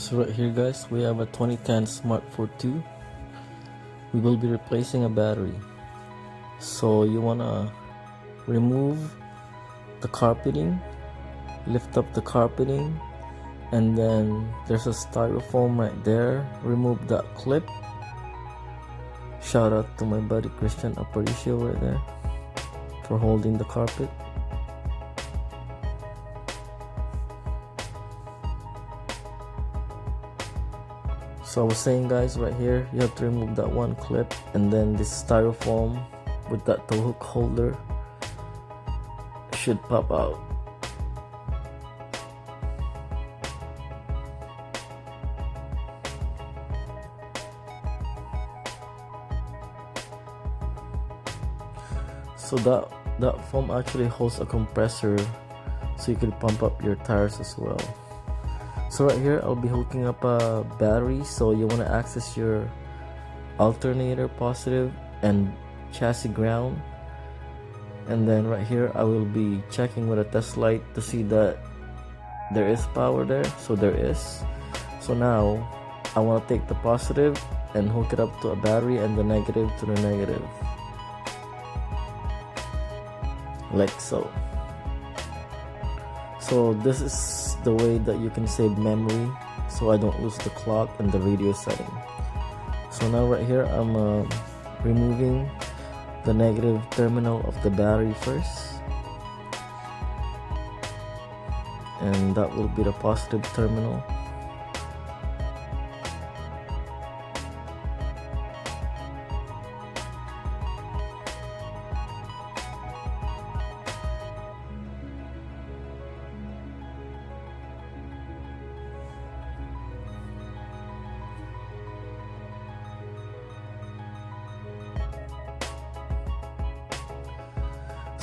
So right here guys, we have a 2010 Smart Fortwo. We will be replacing a battery. So you wanna remove the carpeting, lift up the carpeting, and then there's a styrofoam right there. Remove that clip. Shout out to my buddy Christian Aparicio right there for holding the carpet. So I was saying guys, right here you have to remove that one clip, and then this styrofoam with that tow hook holder should pop out. So that foam actually holds a compressor, so you can pump up your tires as well. So right here I'll be hooking up a battery. So you want to access your alternator positive and chassis ground, and then right here I will be checking with a test light to see that there is power there. So there is. So now I want to take the positive and hook it up to a battery, and the negative to the negative, like so. So this is the way that you can save memory, so I don't lose the clock and the radio setting. So now right here I'm removing the negative terminal of the battery first, and that will be the positive terminal.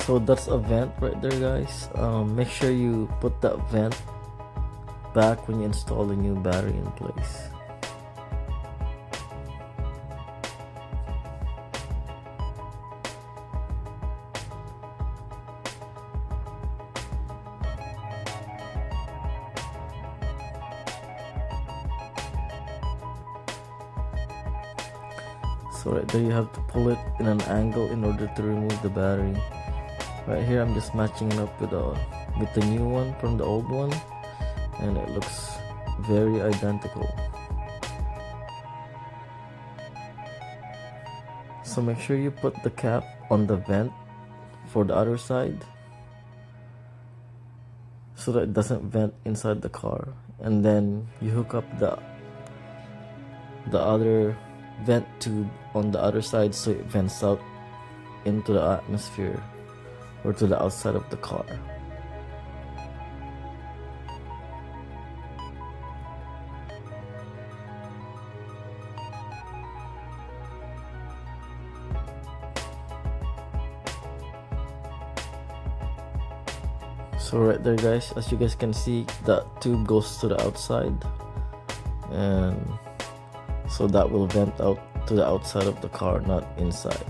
So that's a vent right there guys. Make sure you put that vent back when you install the new battery in place. So right there you have to pull it in an angle in order to remove the battery. Right here I'm just matching it up with the new one from the old one, and it looks very identical. So make sure you put the cap on the vent for the other side, so that it doesn't vent inside the car, and then you hook up the other vent tube on the other side, so it vents out into the atmosphere or to the outside of the car. So right there guys, as you guys can see, that tube goes to the outside, and so that will vent out to the outside of the car, not inside.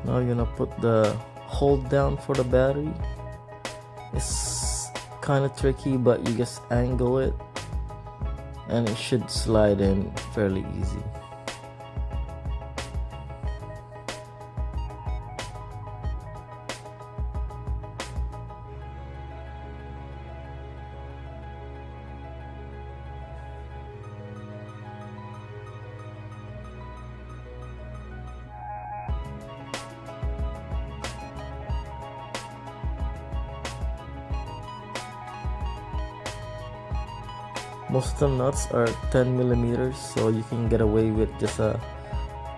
Now you're gonna put the hold down for the battery. It's kind of tricky, but you just angle it and it should slide in fairly easy. Most of the nuts are 10 millimeters, so you can get away with just a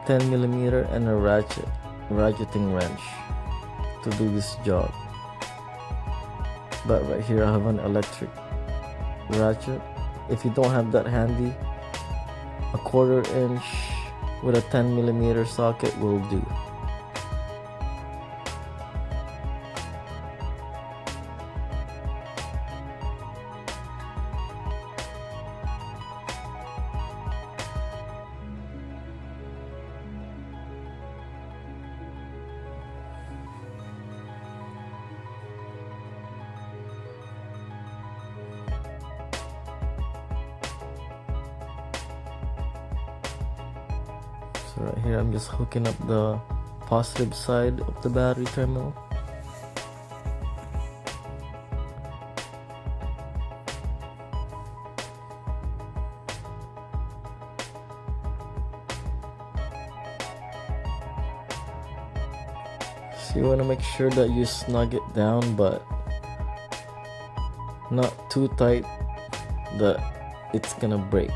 10 millimeter and a ratcheting wrench to do this job. But right here I have an electric ratchet. If you don't have that handy, a 1/4 inch with a 10 millimeter socket will do. So right here I'm just hooking up the positive side of the battery terminal. So you want to make sure that you snug it down, but not too tight that it's gonna break.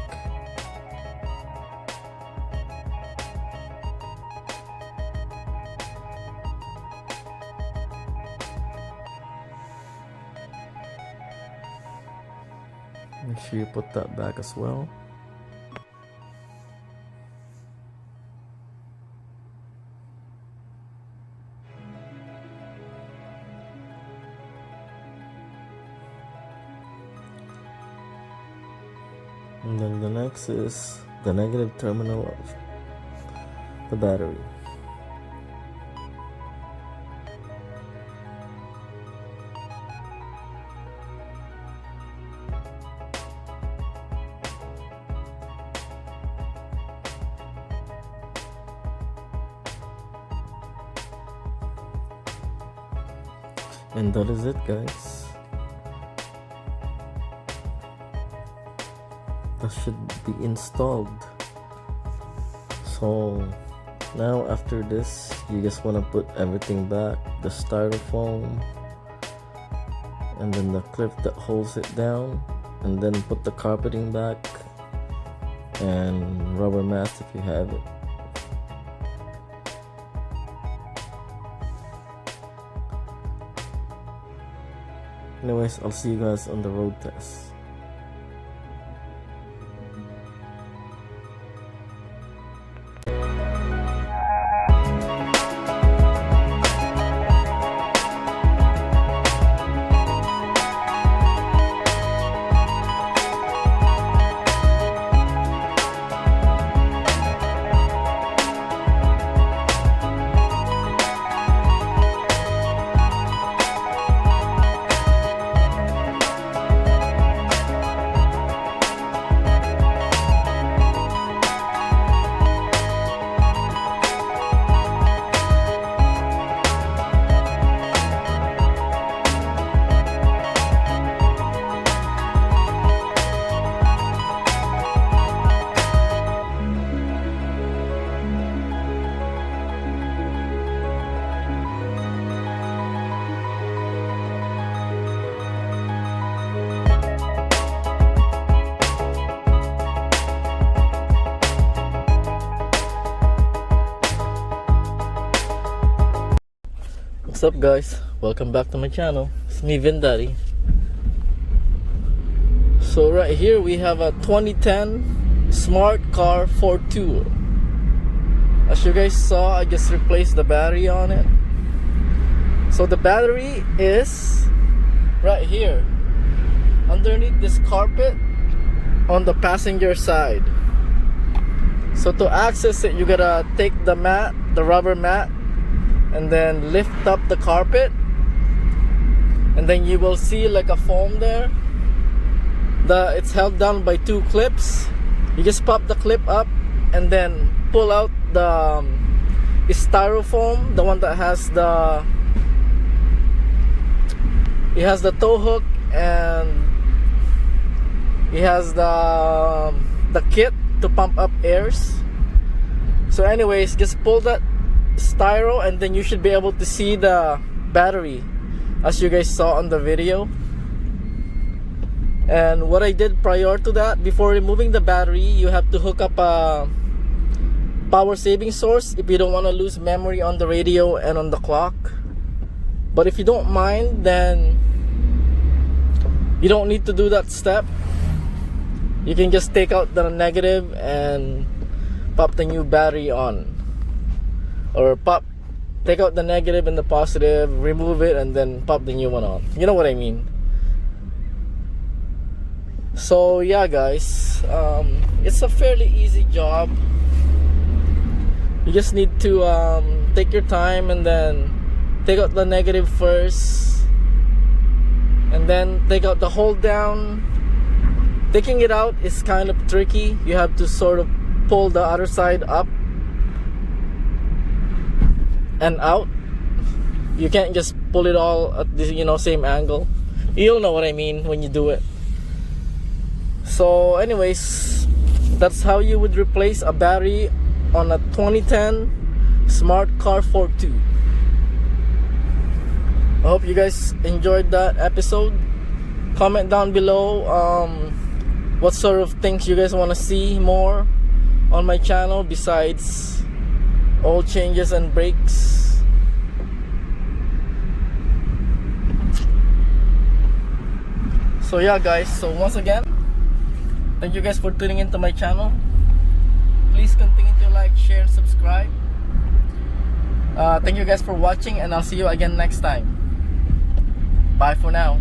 Make sure you put that back as well. And then the next is the negative terminal of the battery. And that is it, guys. That should be installed. So now after this, you just want to put everything back, the styrofoam, and then the clip that holds it down, and then put the carpeting back and rubber mats if you have it. Anyways, I'll see you guys on the road test. What's up, guys? Welcome back to my channel. It's me, Vin Daddy. So right here we have a 2010 Smart Fortwo. As you guys saw, I just replaced the battery on it. So the battery is right here underneath this carpet on the passenger side. So to access it, you gotta take the mat, the rubber mat, and then lift up the carpet, and then you will see like a foam there. It's held down by two clips. You just pop the clip up and then pull out the styrofoam, the one that has the tow hook, and it has the kit to pump up airs. So anyways, just pull that styro and then you should be able to see the battery as you guys saw on the video. And what I did prior to that, before removing the battery, you have to hook up a power saving source if you don't want to lose memory on the radio and on the clock. But if you don't mind, then you don't need to do that step. You can just take out the negative and pop the new battery on, or take out the negative and the positive, remove it, and then pop the new one on. You know what I mean? So yeah, guys, it's a fairly easy job. You just need to take your time and then take out the negative first, and then take out the hold down. Taking it out is kind of tricky. You have to sort of pull the other side up and out. You can't just pull it all at the same angle. You'll know what I mean when you do it. So anyways, that's how you would replace a battery on a 2010 Smart Fortwo. I hope you guys enjoyed that episode. Comment down below what sort of things you guys want to see more on my channel besides oil changes and brakes. So yeah guys, so once again, thank you guys for tuning into my channel. Please continue to like, share, and subscribe. Thank you guys for watching, and I'll see you again next time. Bye for now.